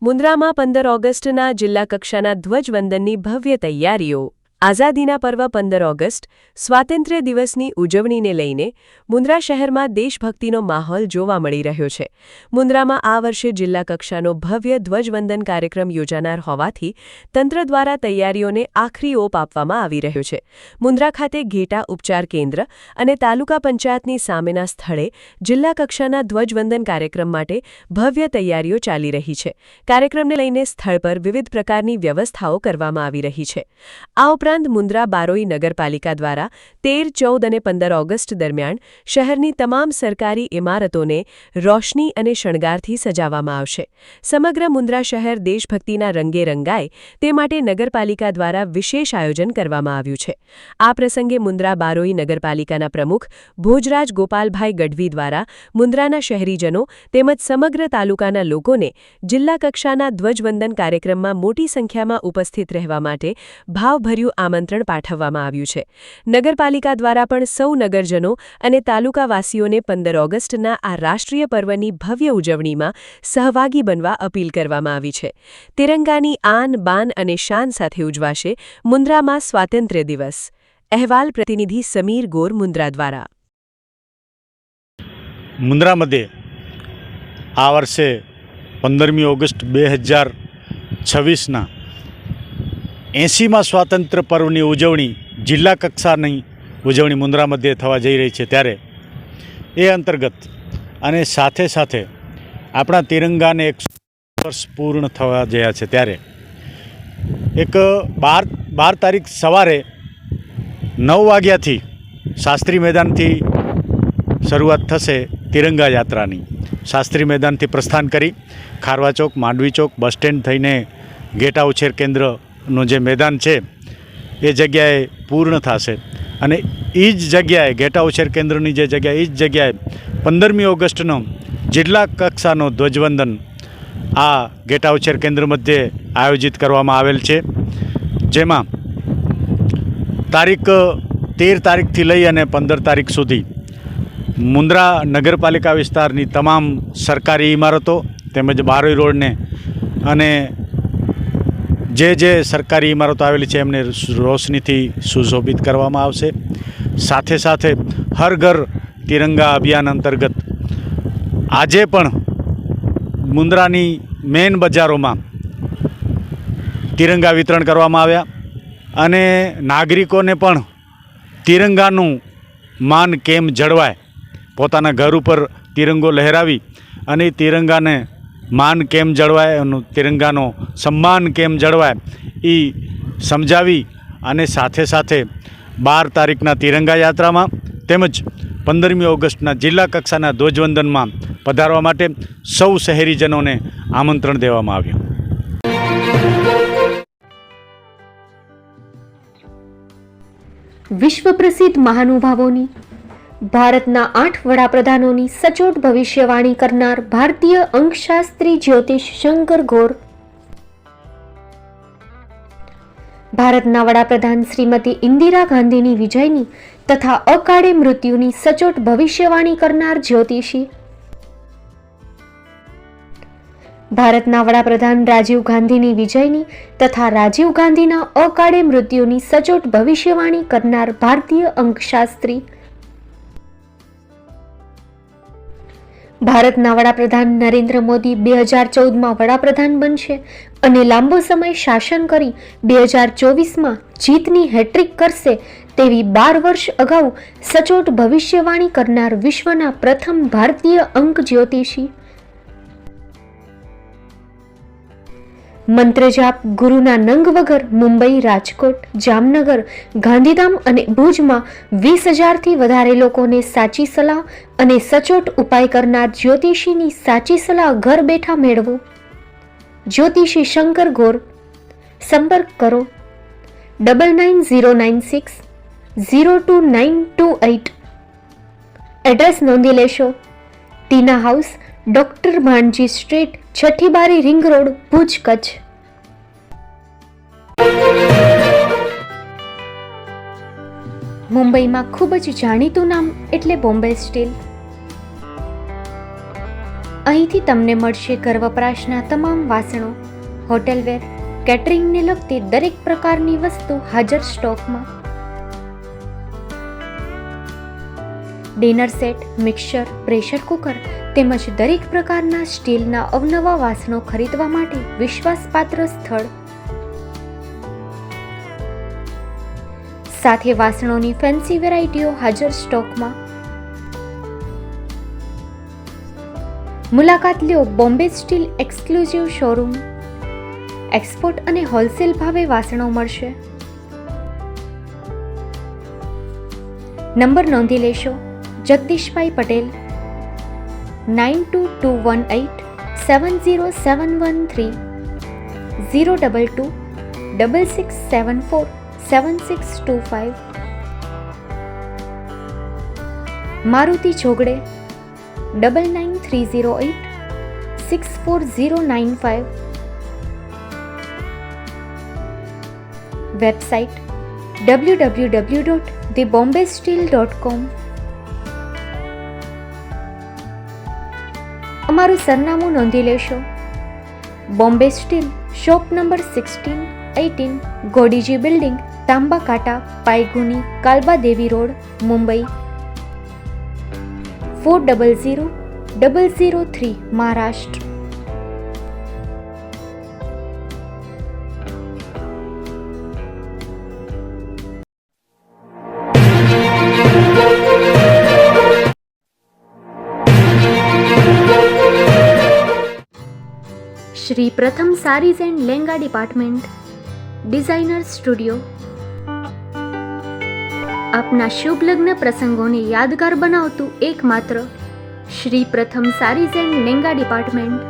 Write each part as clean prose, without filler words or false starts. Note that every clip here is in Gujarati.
મુન્દ્રામાં 15 ઓગસ્ટના જિલ્લા કક્ષાના ધ્વજવંદનની ભવ્ય તૈયારીઓ. આઝાદીના પર્વ 15 ઓગસ્ટ સ્વાતંત્ર્ય દિવસની ઉજવણીને લઈને મુન્દ્રા શહેરમાં દેશભક્તિનો માહોલ જોવા મળી રહ્યો છે. મુન્દ્રામાં આ વર્ષે જિલ્લા કક્ષાનો ભવ્ય ધ્વજવંદન કાર્યક્રમ યોજાનાર હોવાથી તંત્ર દ્વારા તૈયારીઓને આખરી ઓપ આપવામાં આવી રહ્યો છે. મુન્દ્રા ખાતે ઘેટા ઉપચાર કેન્દ્ર અને તાલુકા પંચાયતની સામેના સ્થળે જિલ્લા કક્ષાના ધ્વજવંદન કાર્યક્રમ માટે ભવ્ય તૈયારીઓ ચાલી રહી છે. કાર્યક્રમને લઈને સ્થળ પર વિવિધ પ્રકારની વ્યવસ્થાઓ કરવામાં આવી રહી છે. આ ઉપરાંત મુન્દ્રા બારોઈ નગરપાલિકા દ્વારા 13, 14 અને 15 ઓગસ્ટ દરમિયાન શહેરની તમામ સરકારી ઇમારતોને રોશની અને શણગારથી સજાવવામાં આવશે. સમગ્ર મુન્દ્રા શહેર દેશભક્તિના રંગે રંગાય તે માટે નગરપાલિકા દ્વારા વિશેષ આયોજન કરવામાં આવ્યું છે. આ પ્રસંગે મુન્દ્રા બારોઈ નગરપાલિકાના પ્રમુખ ભોજરાજ ગોપાલભાઈ ગઢવી દ્વારા મુન્દ્રાના શહેરીજનો તેમજ સમગ્ર તાલુકાના લોકોને જિલ્લા કક્ષાના ધ્વજવંદન કાર્યક્રમમાં મોટી સંખ્યામાં ઉપસ્થિત રહેવા માટે ભાવભર્યું આમંત્રણ પાઠવવામાં આવ્યું છે. નગરપાલિકા દ્વારા પણ સૌ નગરજનો અને તાલુકાવાસીઓને 15 ઓગસ્ટના આ રાષ્ટ્રીય પર્વની ભવ્ય ઉજવણીમાં સહભાગી બનવા અપીલ કરવામાં આવી છે. તિરંગાની આન, બાન અને શાન સાથે ઉજવાશે મુન્દ્રામાં સ્વાતંત્ર્ય દિવસ. અહેવાલ પ્રતિનિધિ સમીર ગોર, મુન્દ્રા દ્વારા. મુન્દ્રાमध्ये આ વર્ષે 15મી ઓગસ્ટ 2026ના 80મા સ્વાતંત્ર્ય પર્વની ઉજવણી જિલ્લા કક્ષાની ઉજવણી મુન્દ્રાमध्ये થવા જઈ રહી છે. ત્યારે એ અંતર્ગત અને સાથે સાથે આપણા તિરંગાને 100 વર્ષ પૂર્ણ થવા ગયા છે. ત્યારે એક 12 તારીખ સવારે 9 વાગ્યાથી શાસ્ત્રી મેદાનથી શરૂઆત થશે તિરંગા યાત્રાની. શાસ્ત્રી મેદાનથી પ્રસ્થાન કરી ખારવા ચોક, માંડવી ચોક, બસ સ્ટેન્ડ થઈને ઘેટા ઉછેર કેન્દ્રનું જે મેદાન છે એ જગ્યાએ પૂર્ણ થશે. અને એ જ જગ્યાએ ઘેટા ઉછેર કેન્દ્રની જે જગ્યા એ જ જગ્યાએ 15મી ઓગસ્ટનો જિલ્લા કક્ષાનો ધ્વજવંદન આ ઘેટા ઉછેર કેન્દ્ર મધ્યે આયોજિત કરવામાં આવેલ છે. જેમાં તારીખ 13 તારીખથી લઈ અને 15 તારીખ સુધી મુન્દ્રા નગરપાલિકા વિસ્તારની તમામ સરકારી ઇમારતો તેમજ બારોઈ રોડને અને જે સરકારી ઇમારતો આવેલી છે એમને રોશનીથી સુશોભિત કરવામાં આવશે. સાથે સાથે હર ઘર તિરંગા અભિયાન અંતર્ગત આજે પણ મુન્દ્રાની મેઇન બજારોમાં તિરંગા વિતરણ કરવામાં આવ્યા અને નાગરિકોને પણ તિરંગાનું માન કેમ જળવાય, પોતાના ઘર ઉપર તિરંગો લહેરાવી અને તિરંગાને માન કેમ જળવાય, એનું તિરંગાનો સન્માન કેમ જળવાય એ સમજાવી અને સાથે સાથે 12 તારીખના તિરંગા યાત્રામાં તેમજ 15મી ઓગસ્ટના જિલ્લા કક્ષાના ધ્વજવંદનમાં પધારવા માટે સૌ શહેરીજનોને આમંત્રણ દેવામાં આવ્યું. વિશ્વ પ્રસિદ્ધ મહાનુભાવોની, ભારતના 8 વડાપ્રધાનોની સચોટ ભવિષ્યવાણી કરનાર ભારતીય અંકશાસ્ત્રી જ્યોતિષ શંકર ગોર, ભારતના વડાપ્રધાન શ્રીમતી ઇન્દિરા ગાંધીની વિજયની તથા અકાળે મૃત્યુની સચોટ ભવિષ્યવાણી કરનાર જ્યોતિષી, ભારતના વડાપ્રધાન રાજીવ ગાંધીની વિજયની તથા રાજીવ ગાંધીના અકાળે મૃત્યુની સચોટ ભવિષ્યવાણી કરનાર ભારતીય અંકશાસ્ત્રી, ભારતના વડાપ્રધાન નરેન્દ્ર મોદી 2014માં વડાપ્રધાન બનશે અને લાંબો સમય શાસન કરી 2024માં જીતની હેટ્રિક કરશે તેવી 12 વર્ષ અગાઉ સચોટ ભવિષ્યવાણી કરનાર વિશ્વના પ્રથમ ભારતીય અંક જ્યોતિષી, મંત્રજાપ ગુરુના નંગ વગર મુંબઈ, રાજકોટ, જામનગર, ગાંધીધામ અને ભુજમાં 20,000થી વધારે લોકોને સાચી સલાહ અને સચોટ ઉપાય કરનાર જ્યોતિષીની સાચી સલાહ ઘર બેઠા મેળવો. જ્યોતિષી શંકર ગોર. સંપર્ક કરો 9909602928. એડ્રેસ નોંધી લેશો. ટીના હાઉસ, ડોક્ટર ભાણજી સ્ટ્રીટ, છઠ્ઠી બારી, રિંગ રોડ, ભુજ, કચ્છ. મુંબઈમાં ખૂબ જ જાણીતું નામ એટલે બોમ્બે સ્ટીલ. અહીંથી તમને મળશે ઘર વપરાશના તમામ વાસણો, હોટેલવેર, કેટરિંગને લગતી દરેક પ્રકારની વસ્તુ હાજર સ્ટોકમાં. Dinner set, mixer, pressure cooker તેમજ દરેક પ્રકારના સ્ટીલના અવનવા વાસણો ખરીદવા માટે વિશ્વાસપાત્ર સ્થળ. સાથે વાસણોની ફેન્સી વેરાયટીઓ હાજર સ્ટોકમાં. મુલાકાત લ્યો Bombay steel exclusive showroom. Export અને હોલસેલ ભાવે વાસણો મળશે. નંબર નોંધી લેશો. જગદીશભાઈ પટેલ, 9221870713, 022 6674 7625. મારુતિ જોગડે, 9930864095. Website www.thebombasteel.com. અમારું સરનામું નોંધી લેશો. Bombay steel, shop number 16-18, Godiji building, Tamba Kanta, Pydhonie, Kalba Devi road, Mumbai 400003, Maharashtra. Shri Pratham sarees and lehenga department, designer studio. આપના શુભ લગ્ન પ્રસંગોને યાદગાર બનાવતું એકમાત્ર Shri Pratham sarees and lehenga department,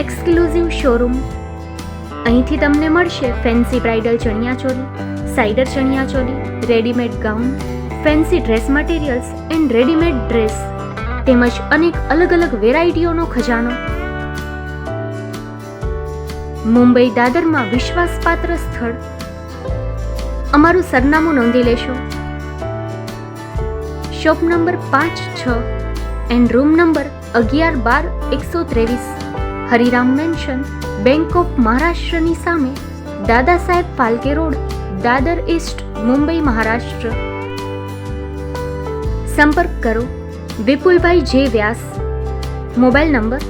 exclusive showroom. અહીંથી તમને મળશે fancy bridal chaniya choli, cider chaniya choli, readymade gown, fancy dress materials and readymade dress તેમજ અનેક અલગ અલગ વેરાયટીઓનો ખજાનો. મુંબઈ દાદરમાં વિશ્વાસપાત્ર સ્થળ. અમારું સરનામું નોંધી લેશો. Shop number 5-6 and room number 11-12-123, Hariram mansion, bank of મહારાષ્ટ્રની સામે, દાદા સાહેબ ફાલ્કે રોડ, દાદર ઈસ્ટ, મુંબઈ, મહારાષ્ટ્ર. સંપર્ક કરો વિપુલભાઈ જે વ્યાસ. Mobile number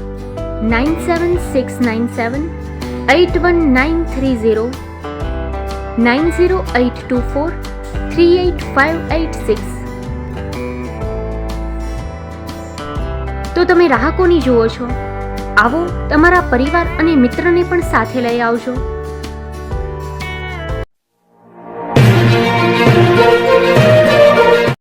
9769781930, 9082438586. તો તમે રાહ કોની જુઓ છો? આવો, તમારા પરિવાર અને મિત્રને પણ સાથે લઈ આવજો.